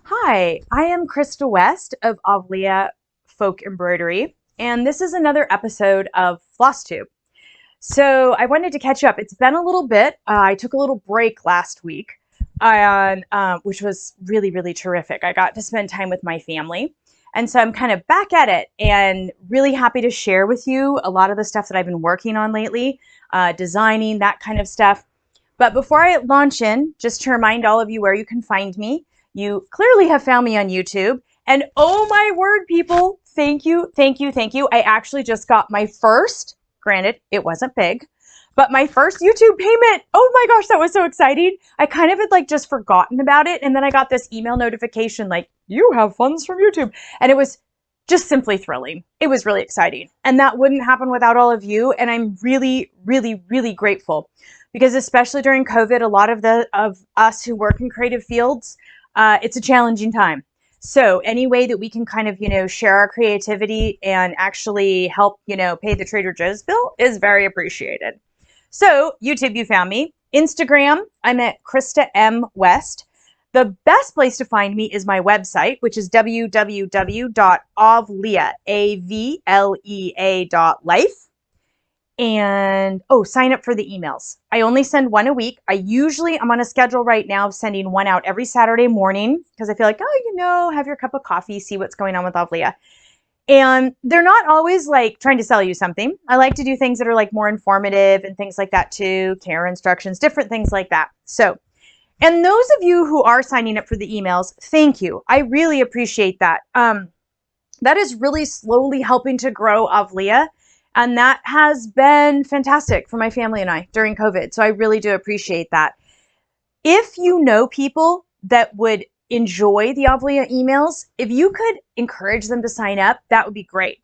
Hi, I am Krista West of Avlea Folk Embroidery, and this is another episode of Flosstube. So I wanted to catch you up. It's been a little bit. I took a little break last week, which was really terrific. I got to spend time with my family, and so I'm kind of back at it and really happy to share with you a lot of the stuff that I've been working on lately, designing, that kind of stuff. But before I launch in, just to remind all of you where you can find me, you clearly have found me on YouTube. And oh my word, people, thank you. I actually just got my first, granted, it wasn't big, but my first YouTube payment. Oh my gosh, that was so exciting. I kind of had just forgotten about it. And then I got this email notification like, you have funds from YouTube. And it was just simply thrilling. It was really exciting. And that wouldn't happen without all of you. And I'm really grateful because especially during COVID, a lot of us who work in creative fields, it's a challenging time. So any way that we can kind of, share our creativity and actually help, pay the Trader Joe's bill is very appreciated. So YouTube, you found me. Instagram, I'm at Krista M. West. The best place to find me is my website, which is www.avlea.life. And sign up for the emails. I only send one a week. I'm on a schedule right now of sending one out every Saturday morning because I feel like, have your cup of coffee, see what's going on with Avlea. And they're not always trying to sell you something. I like to do things that are more informative and things like that too, care instructions, different things like that. So, and those of you who are signing up for the emails, thank you. I really appreciate that. That is really slowly helping to grow Avlea. And that has been fantastic for my family and I during COVID. So I really do appreciate that. If you know people that would enjoy the Avlea emails, if you could encourage them to sign up, that would be great.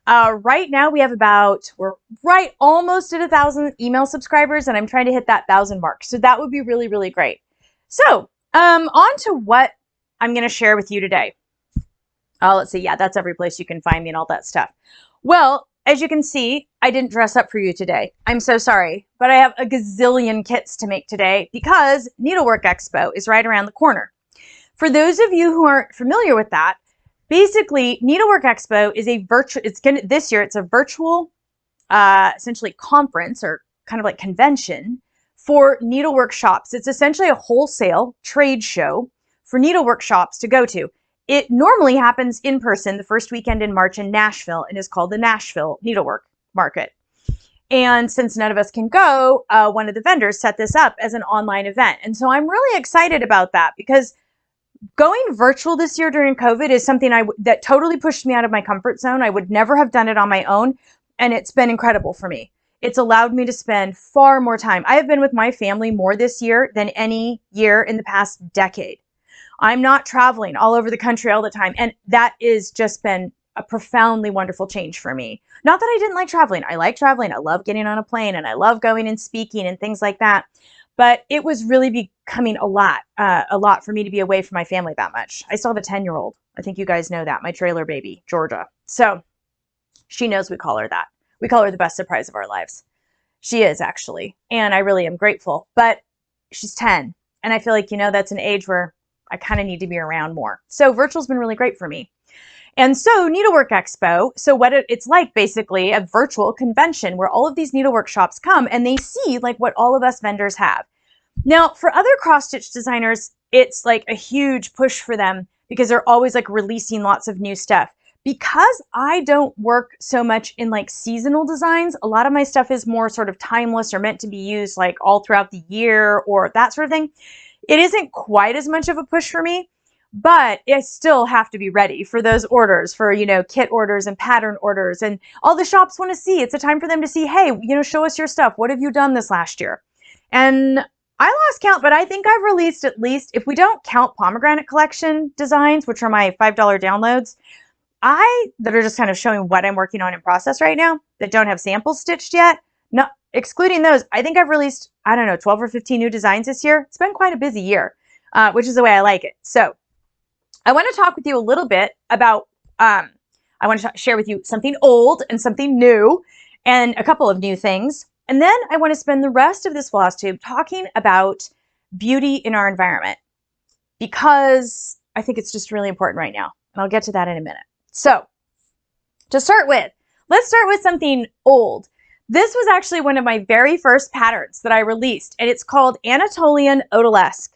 Right now we have we're right almost at 1,000 email subscribers, and I'm trying to hit that 1,000 mark. So that would be really great. So on to what I'm going to share with you today. Let's see. Yeah, that's every place you can find me and all that stuff. Well, as you can see, I didn't dress up for you today. I'm so sorry, but I have a gazillion kits to make today because Needlework Expo is right around the corner. For those of you who aren't familiar with that, basically Needlework Expo is this year it's a virtual, essentially conference or kind of like convention for needlework shops. It's essentially a wholesale trade show for needlework shops to go to. It normally happens in person the first weekend in March in Nashville and is called the Nashville Needlework Market. And since none of us can go, one of the vendors set this up as an online event. And so I'm really excited about that because going virtual this year during COVID is something that totally pushed me out of my comfort zone. I would never have done it on my own. And it's been incredible for me. It's allowed me to spend far more time. I have been with my family more this year than any year in the past decade. I'm not traveling all over the country all the time. And that has just been a profoundly wonderful change for me. Not that I didn't like traveling. I like traveling. I love getting on a plane and I love going and speaking and things like that. But it was really becoming a lot for me to be away from my family that much. I still have a 10-year-old. I think you guys know that, my trailer baby, Georgia. So she knows we call her that. We call her the best surprise of our lives. She is actually. And I really am grateful. But she's 10. And I feel like, that's an age where I kind of need to be around more. So virtual's been really great for me. And so Needlework Expo, so what it's like basically a virtual convention where all of these needlework shops come and they see what all of us vendors have. Now for other cross-stitch designers, it's a huge push for them because they're always releasing lots of new stuff. Because I don't work so much in seasonal designs, a lot of my stuff is more sort of timeless or meant to be used all throughout the year or that sort of thing. It isn't quite as much of a push for me, but I still have to be ready for those orders, for, kit orders and pattern orders. And all the shops want to see. It's a time for them to see, hey, show us your stuff. What have you done this last year? And I lost count, but I think I've released at least, if we don't count pomegranate collection designs, which are my $5 downloads, that are just kind of showing what I'm working on in process right now that don't have samples stitched yet. No, excluding those, I think I've released, 12 or 15 new designs this year. It's been quite a busy year, which is the way I like it. So I want to talk with you a little bit about, I want to share with you something old and something new and a couple of new things. And then I want to spend the rest of this Flosstube talking about beauty in our environment because I think it's just really important right now. And I'll get to that in a minute. So to start with, let's start with something old. This was actually one of my very first patterns that I released, and it's called Anatolian Odalesque.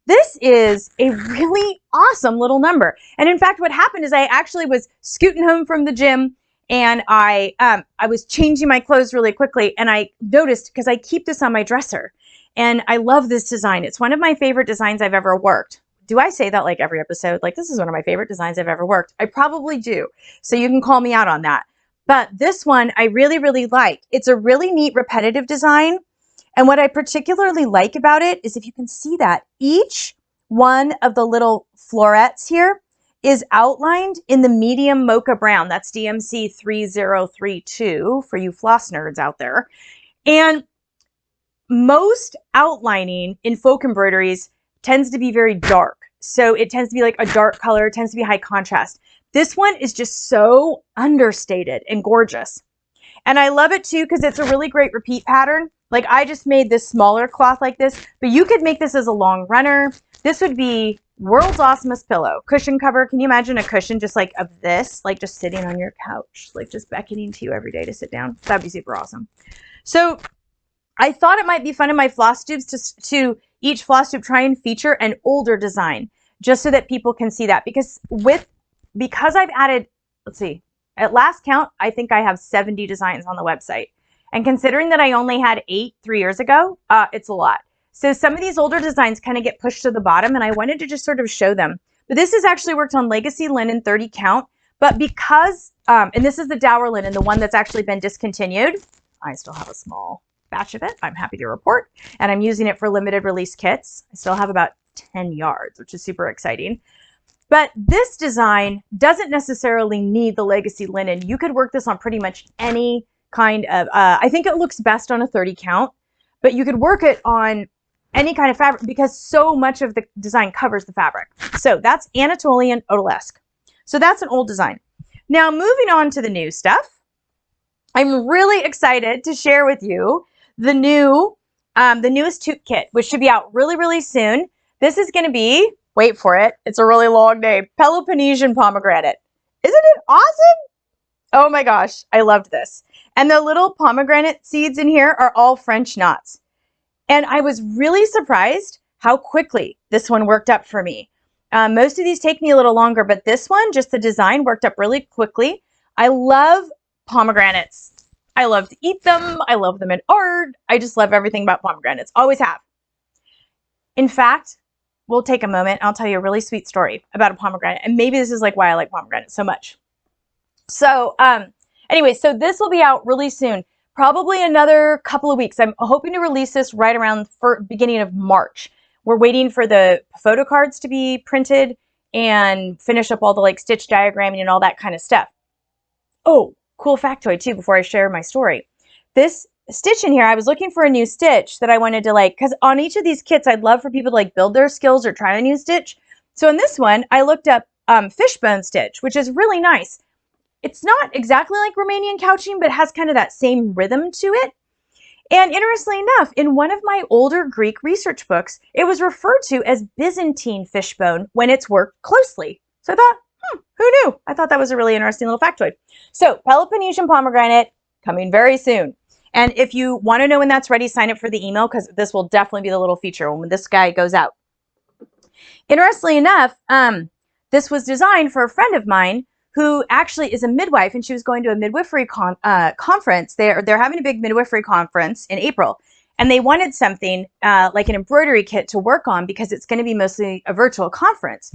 This is a really awesome little number. And in fact, what happened is I actually was scooting home from the gym, and I was changing my clothes really quickly, and I noticed, because I keep this on my dresser, and I love this design. It's one of my favorite designs I've ever worked. Do I say that like every episode? Like, this is one of my favorite designs I've ever worked. I probably do. So you can call me out on that. But this one I really, really like. It's a really neat repetitive design. And what I particularly like about it is, if you can see that, each one of the little florets here is outlined in the medium mocha brown. That's DMC 3032 for you floss nerds out there. And most outlining in folk embroideries tends to be very dark. So it tends to be like a dark color, it tends to be high contrast. This one is just so understated and gorgeous. And I love it too, because it's a really great repeat pattern. Like, I just made this smaller cloth like this, but you could make this as a long runner. This would be world's awesomest pillow. Cushion cover. Can you imagine a cushion just like of this, like just sitting on your couch, like just beckoning to you every day to sit down? That'd be super awesome. So I thought it might be fun in my floss tubes to each floss tube try and feature an older design, just so that people can see that. Because I've added, let's see, at last count, I think I have 70 designs on the website. And considering that I only had 8 3 years ago, it's a lot. So some of these older designs kind of get pushed to the bottom, and I wanted to just sort of show them. But this is actually worked on legacy linen 30 count. But because, and this is the dower linen, the one that's actually been discontinued. I still have a small batch of it, I'm happy to report. And I'm using it for limited release kits. I still have about 10 yards, which is super exciting. But this design doesn't necessarily need the legacy linen. You could work this on pretty much any kind of, I think it looks best on a 30 count, but you could work it on any kind of fabric because so much of the design covers the fabric. So that's Anatolian Odalesque. So that's an old design. Now moving on to the new stuff, I'm really excited to share with you the newest toque kit, which should be out really, really soon. This is going to be, wait for it, it's a really long name, Peloponnesian Pomegranate. Isn't it awesome? Oh my gosh, I loved this. And the little pomegranate seeds in here are all French knots. And I was really surprised how quickly this one worked up for me. Most of these take me a little longer, but this one, just the design worked up really quickly. I love pomegranates. I love to eat them. I love them in art. I just love everything about pomegranates. Always have. In fact, we'll take a moment. I'll tell you a really sweet story about a pomegranate. And maybe this is like why I like pomegranates so much. So anyway, so this will be out really soon. Probably another couple of weeks. I'm hoping to release this right around beginning of March. We're waiting for the photo cards to be printed and finish up all the like stitch diagramming and all that kind of stuff. Oh, cool factoid too before I share my story. This stitch in here, I was looking for a new stitch that I wanted to like, because on each of these kits, I'd love for people to like build their skills or try a new stitch. So in this one, I looked up fishbone stitch, which is really nice. It's not exactly like Romanian couching, but has kind of that same rhythm to it. And interestingly enough, in one of my older Greek research books, it was referred to as Byzantine fishbone when it's worked closely. So I thought, who knew? I thought that was a really interesting little factoid. So Peloponnesian Pomegranate coming very soon. And if you want to know when that's ready, sign up for the email because this will definitely be the little feature when this guy goes out. Interestingly enough, this was designed for a friend of mine who actually is a midwife, and she was going to a midwifery conference. They're having a big midwifery conference in April, and they wanted something like an embroidery kit to work on because it's going to be mostly a virtual conference.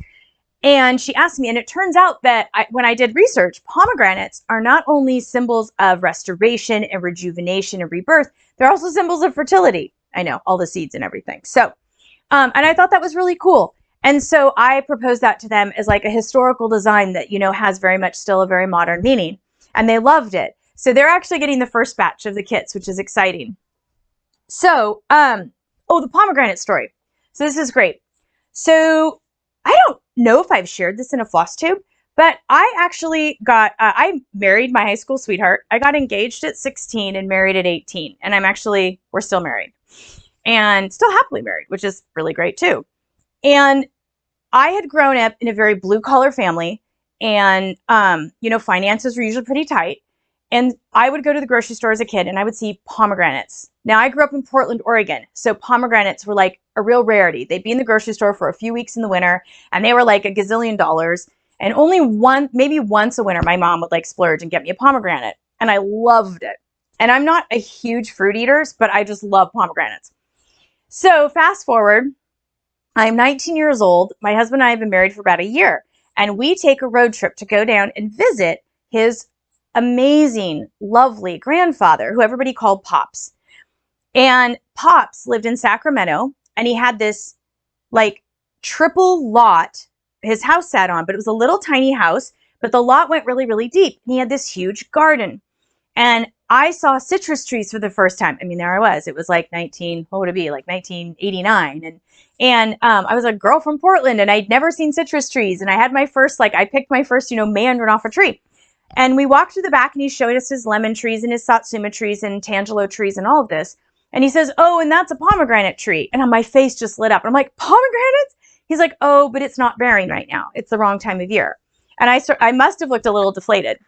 And she asked me, and it turns out that when I did research, pomegranates are not only symbols of restoration and rejuvenation and rebirth, they're also symbols of fertility. I know, all the seeds and everything. So, and I thought that was really cool. And so I proposed that to them as like a historical design that, you know, has very much still a very modern meaning. And they loved it. So they're actually getting the first batch of the kits, which is exciting. So, the pomegranate story. So this is great. So I don't know if I've shared this in a floss tube, but I actually got, I married my high school sweetheart. I got engaged at 16 and married at 18. And we're still married and still happily married, which is really great too. And I had grown up in a very blue collar family, and you know, finances were usually pretty tight. And I would go to the grocery store as a kid and I would see pomegranates. Now, I grew up in Portland, Oregon, so pomegranates were like a real rarity. They'd be in the grocery store for a few weeks in the winter, and they were like a gazillion dollars. And only maybe once a winter, my mom would like splurge and get me a pomegranate. And I loved it. And I'm not a huge fruit eater, but I just love pomegranates. So fast forward, I'm 19 years old. My husband and I have been married for about a year, and we take a road trip to go down and visit his amazing, lovely grandfather, who everybody called Pops. And Pops lived in Sacramento, and he had this like triple lot his house sat on, but it was a little tiny house, but the lot went really, really deep. He had this huge garden. And I saw citrus trees for the first time. I mean, there I was. It was like 1989. And I was a girl from Portland, and I'd never seen citrus trees. And I had my first, I picked my first, mandarin off a tree. And we walked through the back, and he showed us his lemon trees and his satsuma trees and tangelo trees and all of this. And he says, oh, and that's a pomegranate tree. And my face just lit up. I'm like, pomegranates? He's like, oh, but it's not bearing right now. It's the wrong time of year. And I must have looked a little deflated.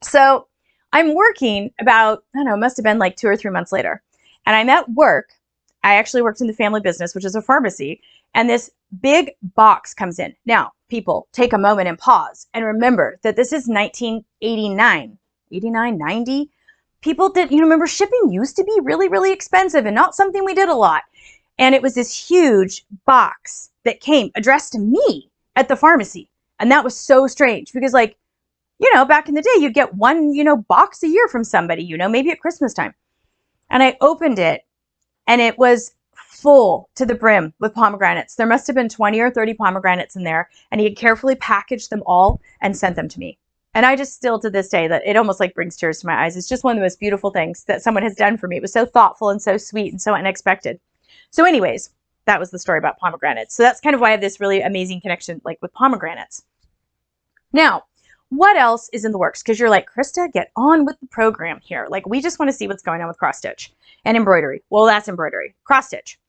So I'm working about, I don't know, it must have been like 2 or 3 months later. And I'm at work. I actually worked in the family business, which is a pharmacy. And this big box comes in. Now, people, take a moment and pause and remember that this is 1989, 89, 90. People did, remember shipping used to be really, really expensive and not something we did a lot. And it was this huge box that came addressed to me at the pharmacy. And that was so strange because back in the day, you'd get one, box a year from somebody, maybe at Christmas time. And I opened it and it was full to the brim with pomegranates. There must have been 20 or 30 pomegranates in there, and he had carefully packaged them all and sent them to me. And I just still to this day, that it almost brings tears to my eyes. It's just one of the most beautiful things that someone has done for me. It was so thoughtful and so sweet and so unexpected. So anyways, that was the story about pomegranates. So that's kind of why I have this really amazing connection with pomegranates. Now, what else is in the works? Because you're like, Krista, get on with the program here. We just want to see what's going on with cross stitch and embroidery. Well, that's embroidery, cross stitch.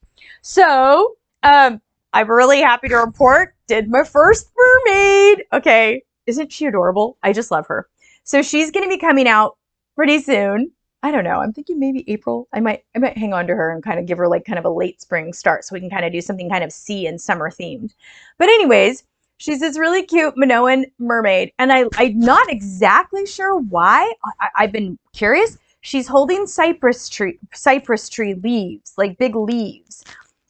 So I'm really happy to report, did my first mermaid. Okay, isn't she adorable? I just love her. So she's going to be coming out pretty soon. I don't know. I'm thinking maybe April. I might hang on to her and kind of give her kind of a late spring start so we can kind of do something kind of sea and summer themed. But anyways, she's this really cute Minoan mermaid, and I'm not exactly sure why. I've been curious. She's holding cypress tree leaves, like big leaves.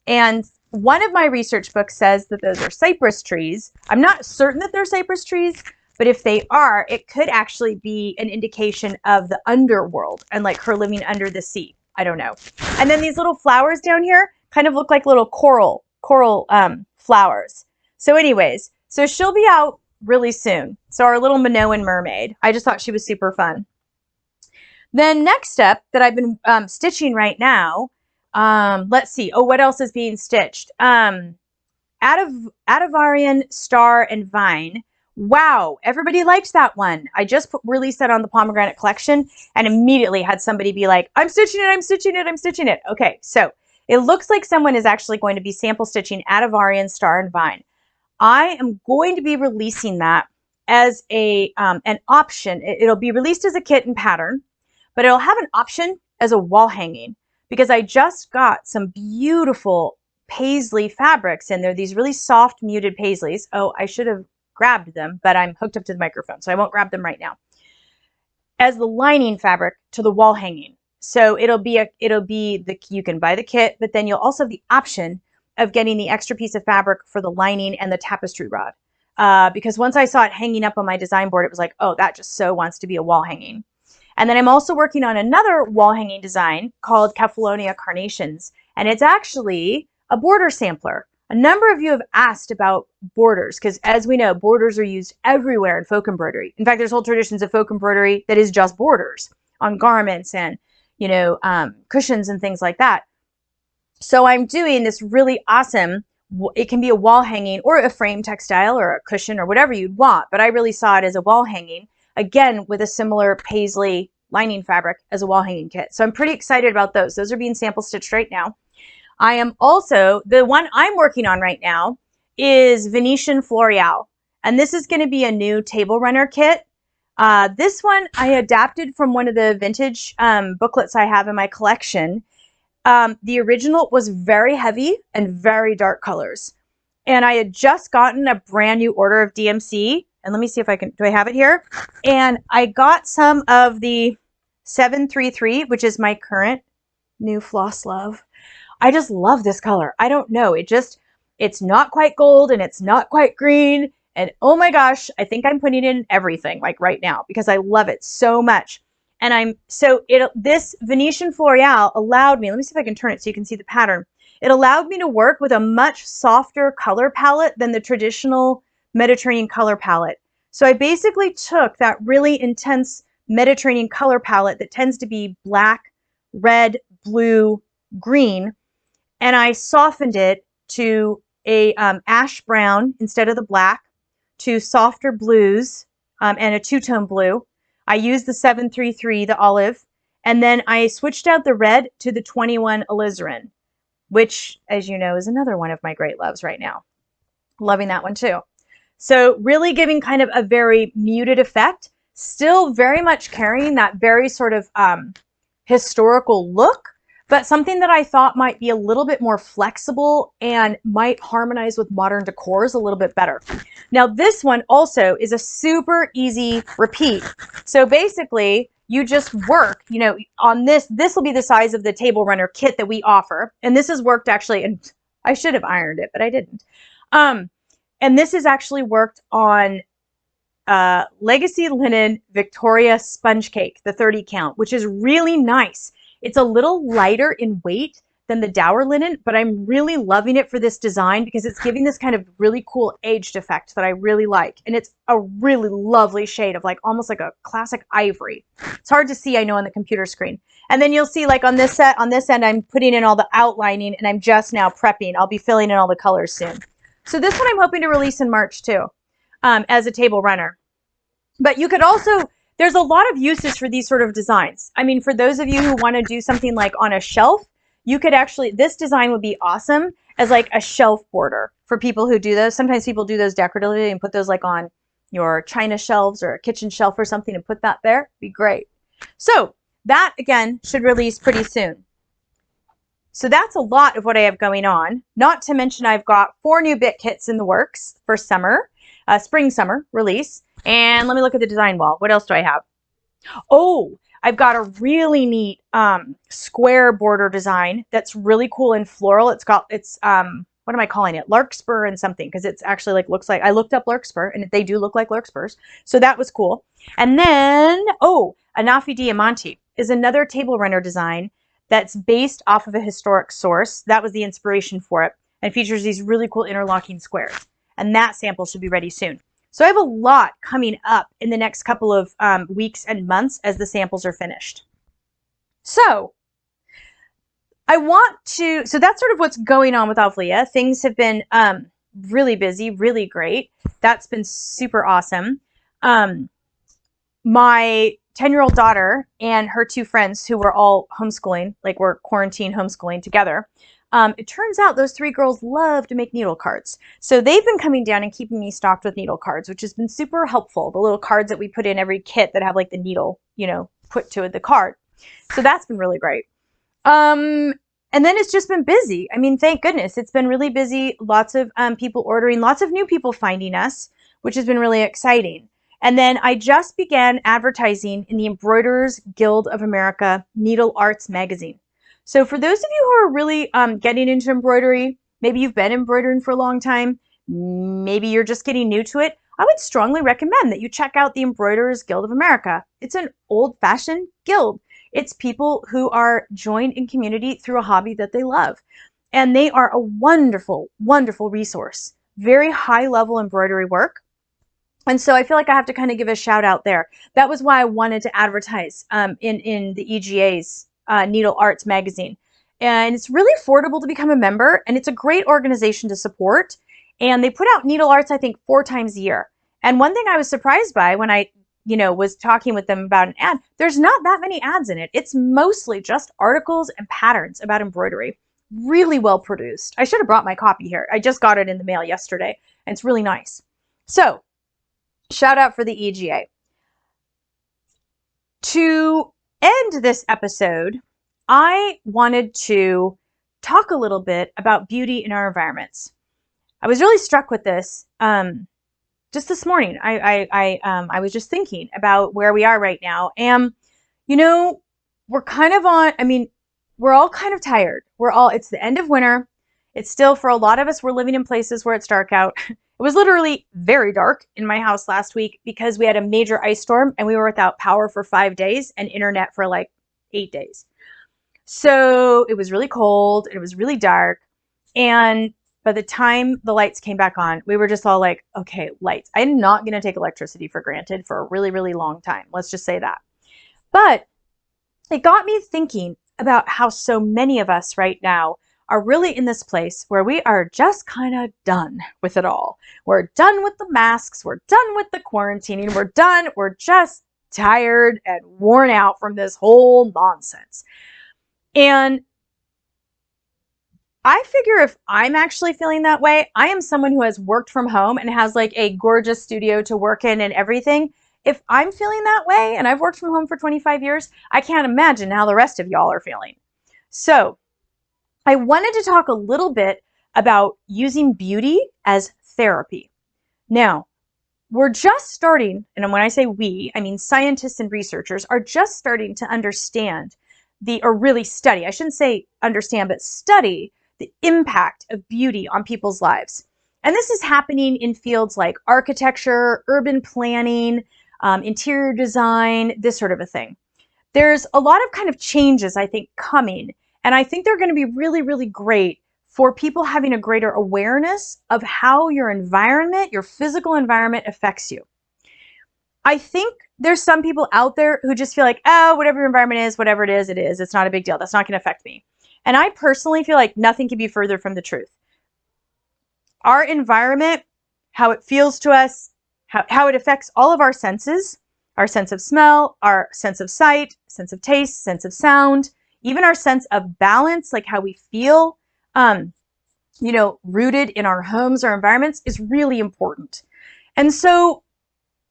And one of my research books says that those are cypress trees. I'm not certain that they're cypress trees, but if they are, it could actually be an indication of the underworld and her living under the sea. I don't know. And then these little flowers down here kind of look like little coral flowers. So anyways, so she'll be out really soon. So our little Minoan mermaid. I just thought she was super fun. Then next up that I've been stitching right now, let's see. Oh, what else is being stitched? Anatolian Star and Vine. Wow, everybody liked that one. I just released that on the pomegranate collection and immediately had somebody be like, I'm stitching it, I'm stitching it, I'm stitching it. Okay, so it looks like someone is actually going to be sample stitching Anatolian Star and Vine. I am going to be releasing that as an option. It'll be released as a kit and pattern, but it'll have an option as a wall hanging because I just got some beautiful paisley fabrics in there. These really soft muted paisleys. Oh, I should have grabbed them, but I'm hooked up to the microphone, so I won't grab them right now. As the lining fabric to the wall hanging. So you can buy the kit, but then you'll also have the option of getting the extra piece of fabric for the lining and the tapestry rod. Because once I saw it hanging up on my design board, it was like, oh, that just so wants to be a wall hanging. And then I'm also working on another wall hanging design called Kefalonia Carnations. And it's actually a border sampler. A number of you have asked about borders because as we know, borders are used everywhere in folk embroidery. In fact, there's whole traditions of folk embroidery that is just borders on garments and, cushions and things like that. So I'm doing this really awesome, it can be a wall hanging or a frame textile or a cushion or whatever you'd want, but I really saw it as a wall hanging, again, with a similar paisley lining fabric as a wall hanging kit. So I'm pretty excited about those. Those are being sample stitched right now. I am also, the one I'm working on right now is Venetian Floriale. And this is going to be a new table runner kit. This one I adapted from one of the vintage booklets I have in my collection. The original was very heavy and very dark colors. And I had just gotten a brand new order of DMC. And let me see if I can, do I have it here? And I got some of the 733, which is my current new floss love. I just love this color. I don't know. It's not quite gold and it's not quite green. And oh my gosh, I think I'm putting it in everything like right now because I love it so much. And this Venetian Floriale allowed me, let me see if I can turn it so you can see the pattern. It allowed me to work with a much softer color palette than the traditional Mediterranean color palette. So I basically took that really intense Mediterranean color palette that tends to be black, red, blue, green, and I softened it to a ash brown instead of the black, to softer blues and a two-tone blue. I used the 733, the olive, and then I switched out the red to the 21 alizarin, which, as you know, is another one of my great loves right now. Loving that one too. So really giving kind of a very muted effect, still very much carrying that very sort of historical look, but something that I thought might be a little bit more flexible and might harmonize with modern decors a little bit better. Now this one also is a super easy repeat. So basically you just work, you know, on this will be the size of the table runner kit that we offer. And this is worked actually, and I should have ironed it, but I didn't. And this is actually worked on Legacy Linen Victoria Sponge Cake, the 30 count, which is really nice. It's a little lighter in weight than the Dower linen, but I'm really loving it for this design because it's giving this kind of really cool aged effect that I really like. And it's a really lovely shade of like almost like a classic ivory. It's hard to see, I know, on the computer screen. And then you'll see like on this end, I'm putting in all the outlining and I'm just now prepping. I'll be filling in all the colors soon. So this one I'm hoping to release in March too, as a table runner. But you could also, there's a lot of uses for these sort of designs. I mean, for those of you who want to do something like on a shelf, you could actually, this design would be awesome as like a shelf border for people who do those. Sometimes people do those decoratively and put those like on your china shelves or a kitchen shelf or something and put that there. Be great. So that again should release pretty soon. So that's a lot of what I have going on. Not to mention I've got 4 new bit kits in the works for summer, spring summer release. And let me look at the design wall. What else do I have? Oh, I've got a really neat square border design that's really cool in floral. It's what am I calling it? Larkspur and something, because it's actually like, looks like, I looked up larkspur and they do look like larkspurs. So that was cool. And then, oh, Anafi Diamanti is another table runner design that's based off of a historic source. That was the inspiration for it, and features these really cool interlocking squares. And that sample should be ready soon. So I have a lot coming up in the next couple of weeks and months as the samples are finished. So so that's sort of what's going on with Avlea. Things have been really busy, really great. That's been super awesome. My 10-year-old daughter and her 2 friends who were all homeschooling, like we're quarantine homeschooling together. It turns out those 3 girls love to make needle cards. So they've been coming down and keeping me stocked with needle cards, which has been super helpful. The little cards that we put in every kit that have like the needle, you know, put to the card. So that's been really great. And then it's just been busy. I mean, thank goodness it's been really busy. Lots of people ordering, lots of new people finding us, which has been really exciting. And then I just began advertising in the Embroiderers Guild of America Needle Arts magazine. So for those of you who are really getting into embroidery, maybe you've been embroidering for a long time, maybe you're just getting new to it, I would strongly recommend that you check out the Embroiderers Guild of America. It's an old-fashioned guild. It's people who are joined in community through a hobby that they love. And they are a wonderful, wonderful resource. Very high-level embroidery work. And so I feel like I have to kind of give a shout out there. That was why I wanted to advertise in the EGA's Needle Arts magazine. And it's really affordable to become a member, and it's a great organization to support. And they put out Needle Arts, I think, 4 times a year. And one thing I was surprised by when I, was talking with them about an ad, there's not that many ads in it. It's mostly just articles and patterns about embroidery. really well produced. I should have brought my copy here. I just got it in the mail yesterday, and it's really nice. So, shout out for the EGA. To end this episode, I wanted to talk a little bit about beauty in our environments. I was really struck with this just this morning. I was just thinking about where we are right now, and we're kind of on. I mean, we're all kind of tired. It's the end of winter. It's still, for a lot of us, we're living in places where it's dark out. It was literally very dark in my house last week because we had a major ice storm and we were without power for 5 days and internet for like 8 days. So it was really cold and it was really dark. And by the time the lights came back on, we were just all like, okay, lights. I'm not going to take electricity for granted for a really, really long time. Let's just say that. But it got me thinking about how so many of us right now are really in this place where we are just kind of done with it all. We're done with the masks. We're done with the quarantining. We're done. We're just tired and worn out from this whole nonsense. And I figure if I'm actually feeling that way, I am someone who has worked from home and has like a gorgeous studio to work in and everything. If I'm feeling that way, and I've worked from home for 25 years, I can't imagine how the rest of y'all are feeling. So I wanted to talk a little bit about using beauty as therapy. Now, we're just starting, and when I say we, I mean scientists and researchers are just starting to understand or really study, I shouldn't say understand, but study the impact of beauty on people's lives. And this is happening in fields like architecture, urban planning, interior design, this sort of a thing. There's a lot of kind of changes, I think, coming. And I think they're going to be really, really great for people having a greater awareness of how your environment, your physical environment affects you. I think there's some people out there who just feel like, oh, whatever your environment is, whatever it is, it is. It's not a big deal. That's not going to affect me. And I personally feel like nothing can be further from the truth. Our environment, how it feels to us, how it affects all of our senses, our sense of smell, our sense of sight, sense of taste, sense of sound, even our sense of balance, like how we feel, rooted in our homes, our environments, is really important. And so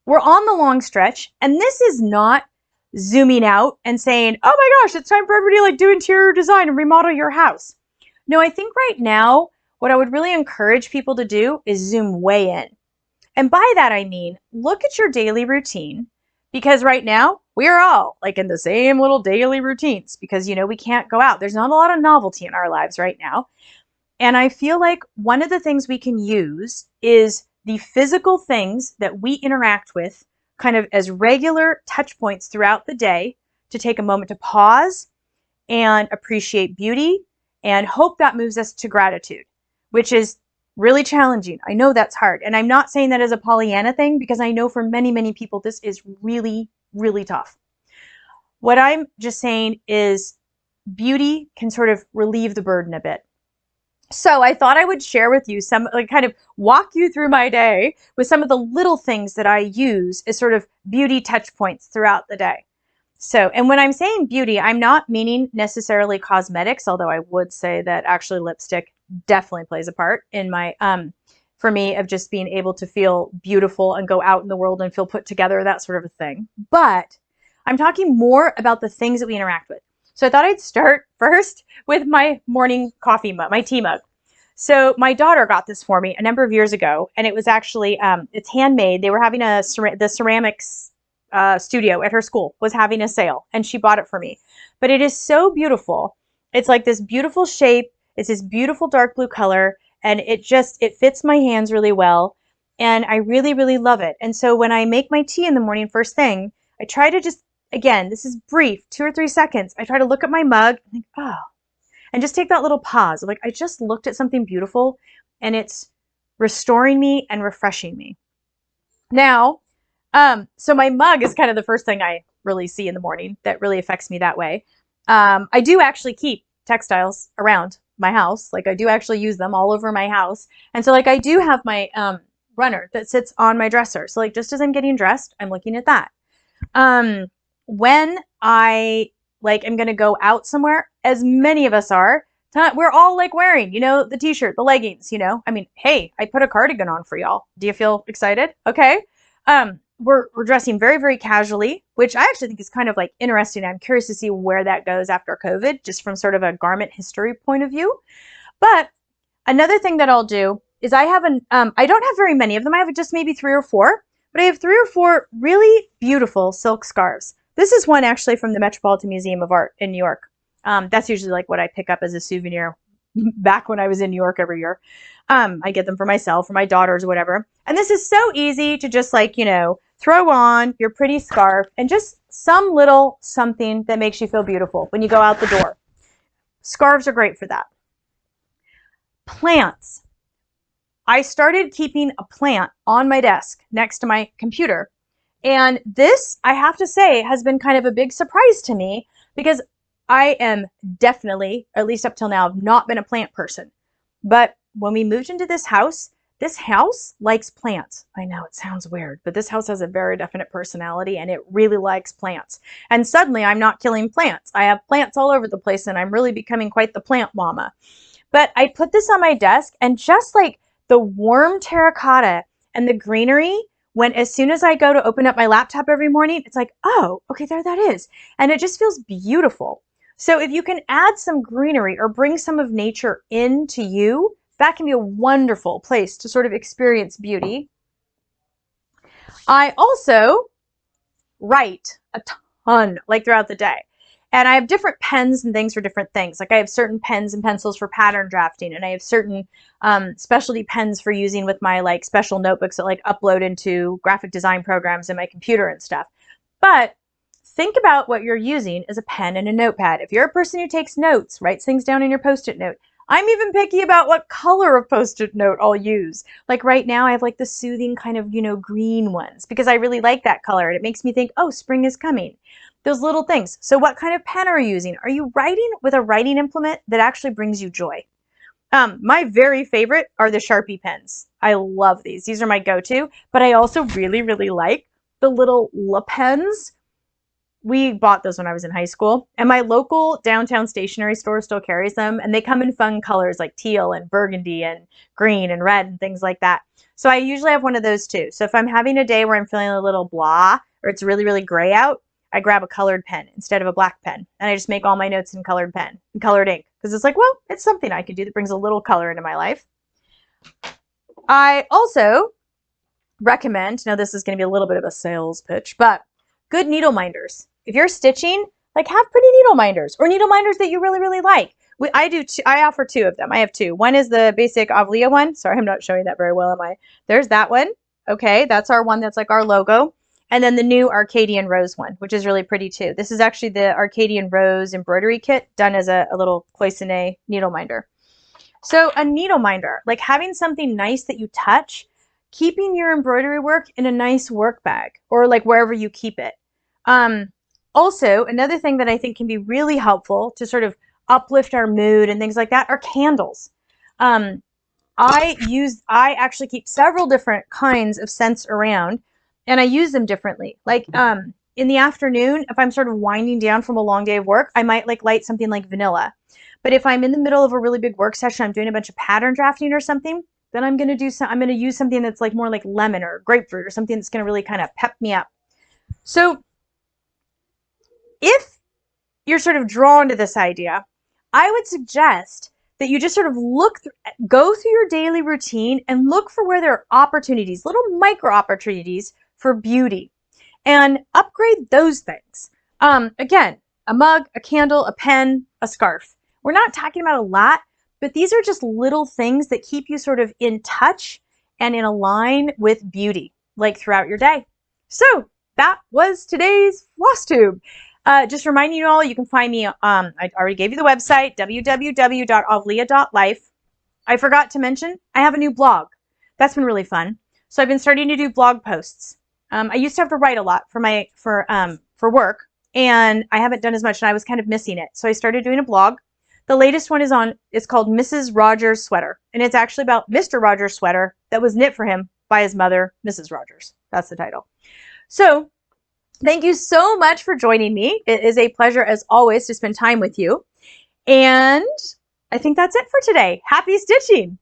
we're on the long stretch, and this is not zooming out and saying, oh my gosh, it's time for everybody to like do interior design and remodel your house. No, I think right now, what I would really encourage people to do is zoom way in. And by that, I mean, look at your daily routine, because right now we are all like in the same little daily routines because, we can't go out. There's not a lot of novelty in our lives right now. And I feel like one of the things we can use is the physical things that we interact with kind of as regular touch points throughout the day to take a moment to pause and appreciate beauty and hope that moves us to gratitude, which is really challenging. I know that's hard. And I'm not saying that as a Pollyanna thing because I know for many, many people, this is really, really tough. What I'm just saying is beauty can sort of relieve the burden a bit. So I thought I would share with you kind of walk you through my day with some of the little things that I use as sort of beauty touch points throughout the day. So, and when I'm saying beauty, I'm not meaning necessarily cosmetics, although I would say that actually lipstick definitely plays a part in my, for me, of just being able to feel beautiful and go out in the world and feel put together, that sort of a thing. But I'm talking more about the things that we interact with. So I thought I'd start first with my morning coffee mug, my tea mug. So my daughter got this for me a number of years ago, and it was actually, it's handmade. They were having the ceramics studio at her school was having a sale, and she bought it for me. But it is so beautiful. It's like this beautiful shape. It's this beautiful dark blue color, and it fits my hands really well. And I really, really love it. And so when I make my tea in the morning first thing, I try to just, again, this is brief, 2 or 3 seconds. I try to look at my mug and think, oh, and just take that little pause of like, I just looked at something beautiful and it's restoring me and refreshing me. Now, so my mug is kind of the first thing I really see in the morning that really affects me that way. I do actually keep textiles around my house. Like I do actually use them all over my house. And so like I do have my runner that sits on my dresser. So like just as I'm getting dressed, I'm looking at that. When I am going to go out somewhere, as many of us are, We're all like wearing, the t-shirt, the leggings, I mean, hey, I put a cardigan on for y'all. Do you feel excited? Okay. We're dressing very, very casually, which I actually think is kind of like interesting. I'm curious to see where that goes after COVID, just from sort of a garment history point of view. But another thing that I'll do is I don't have very many of them. I have just maybe 3 or 4, but I have 3 or 4 really beautiful silk scarves. This is one actually from the Metropolitan Museum of Art in New York. That's usually like what I pick up as a souvenir back when I was in New York every year. I get them for myself, for my daughters, or whatever. And this is so easy to just like, throw on your pretty scarf and just some little something that makes you feel beautiful when you go out the door. Scarves are great for that. Plants. I started keeping a plant on my desk next to my computer. And this, I have to say, has been kind of a big surprise to me because I am definitely, at least up till now, not been a plant person. But when we moved into this house likes plants. I know it sounds weird, but this house has a very definite personality and it really likes plants. And suddenly I'm not killing plants. I have plants all over the place and I'm really becoming quite the plant mama. But I put this on my desk and just like the warm terracotta and the greenery, when as soon as I go to open up my laptop every morning, it's like, oh, okay, there that is. And it just feels beautiful. So if you can add some greenery or bring some of nature into you, that can be a wonderful place to sort of experience beauty. I also write a ton, like throughout the day. And I have different pens and things for different things. Like I have certain pens and pencils for pattern drafting, and I have certain specialty pens for using with my like special notebooks that like upload into graphic design programs in my computer and stuff. But think about what you're using as a pen and a notepad. If you're a person who takes notes, writes things down in your Post-it note. I'm even picky about what color of Post-it note I'll use. Like right now I have like the soothing kind of, green ones because I really like that color and it makes me think, oh, spring is coming. Those little things. So what kind of pen are you using? Are you writing with a writing implement that actually brings you joy? My very favorite are the Sharpie pens. I love these. These are my go-to, but I also really, really like the little Le pens. We bought those when I was in high school, and my local downtown stationery store still carries them, and they come in fun colors like teal and burgundy and green and red and things like that. So I usually have one of those too. So if I'm having a day where I'm feeling a little blah or it's really, really gray out, I grab a colored pen instead of a black pen, and I just make all my notes in colored pen and colored ink because it's like, well, it's something I can do that brings a little color into my life. I also recommend, now this is going to be a little bit of a sales pitch, but good needle minders. If you're stitching, like have pretty needle minders or needle minders that you really, really like. I offer 2 of them. I have 2. One is the basic Avlea one. Sorry, I'm not showing that very well, am I? There's that one. Okay, that's our one that's like our logo. And then the new Arcadian Rose one, which is really pretty too. This is actually the Arcadian Rose embroidery kit done as a little cloisonné needle minder. So a needle minder, like having something nice that you touch, keeping your embroidery work in a nice work bag or like wherever you keep it. Also, another thing that I think can be really helpful to sort of uplift our mood and things like that are candles. I actually keep several different kinds of scents around, and I use them differently. Like in the afternoon, if I'm sort of winding down from a long day of work, I might like light something like vanilla. But if I'm in the middle of a really big work session, I'm doing a bunch of pattern drafting or something, then I'm going to use something that's like more like lemon or grapefruit or something that's going to really kind of pep me up. So if you're sort of drawn to this idea, I would suggest that you just sort of go through your daily routine and look for where there are opportunities, little micro opportunities for beauty, and upgrade those things. Again, a mug, a candle, a pen, a scarf. We're not talking about a lot, but these are just little things that keep you sort of in touch and in a line with beauty, like throughout your day. So that was today's Flosstube. Just reminding you all, you can find me, I already gave you the website, www.avlea.life. I forgot to mention, I have a new blog. That's been really fun. So I've been starting to do blog posts. I used to have to write a lot for work, and I haven't done as much, and I was kind of missing it. So I started doing a blog. The latest one it's called Mrs. Rogers' Sweater, and it's actually about Mr. Rogers' sweater that was knit for him by his mother, Mrs. Rogers. That's the title. So thank you so much for joining me. It is a pleasure, as always, to spend time with you. And I think that's it for today. Happy stitching!